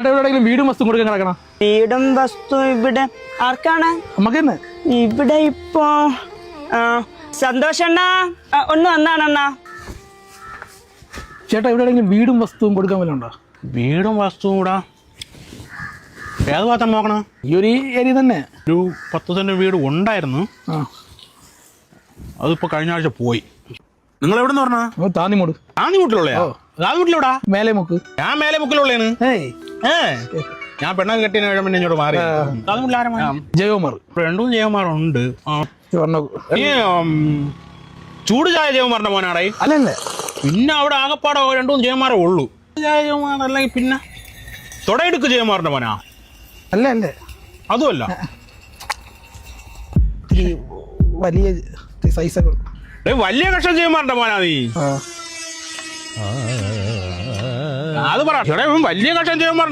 എവിടെയെങ്കിലും വീടും വസ്തു കൊടുക്കാൻ കിടക്കണം. വീടും വസ്തു ഇവിടെ ആർക്കാണ്? നമുക്ക് തന്നെ. ഇവിടെ ഇപ്പോ സന്തോഷണ്ണ ഒന്ന് വന്നാണണ്ണ. ചേട്ടാ എവിടെയെങ്കിലും വീടും വസ്തുവും കൊടുക്കാൻ വല്ല ഉണ്ടോ? വീടും വസ്തുവും കൂടാ ഏത് ഭാഗത്താണ് നോക്കണം? ഈ ഒരു ഏരിയ തന്നെ. ഒരു 10 സെന്റ് വീട് ഉണ്ടായിരുന്നു, ആ അതിപ്പോ കഴിഞ്ഞ ആഴ്ച പോയി. നിങ്ങൾ എവിടെ നിന്ന് പറഞ്ഞാ? താന്നിമൂട്. ആന്നി വീട്ടിലുള്ളയാ? ആദ്യ വീട്ടിലെവിടാ? മേലെ മുക്ക്. ഞാൻ മേലെ മുക്കിലുള്ളേന്ന്. ഞാൻ പെണ്ണൊക്കെ കെട്ടിയ പിന്നെ ഇങ്ങോട്ട് മാറി. ജയകുമാർ. രണ്ടും ജയകുമാറുണ്ട്. ഈ ചൂട് ചായ ജയകുമാറിന്റെ മോനാടേ? അല്ലല്ലേ. പിന്നെ അവിടെ ആകപ്പാടോ രണ്ടും ജയകുമാരേ ഉള്ളൂ. ജയകുമാർ അല്ലെങ്കിൽ പിന്നെ തൊടയെടുക്ക് ജയകുമാറിന്റെ മോനാ? അല്ല അല്ലേ, അതുമല്ല. വലിയ സൈസകൾ. വലിയ കഷ്ടം ജയകുമാറിന്റെ മോനാ നീ? അത് പറ. വലിയ കഷ്ടം ജയകുമാർ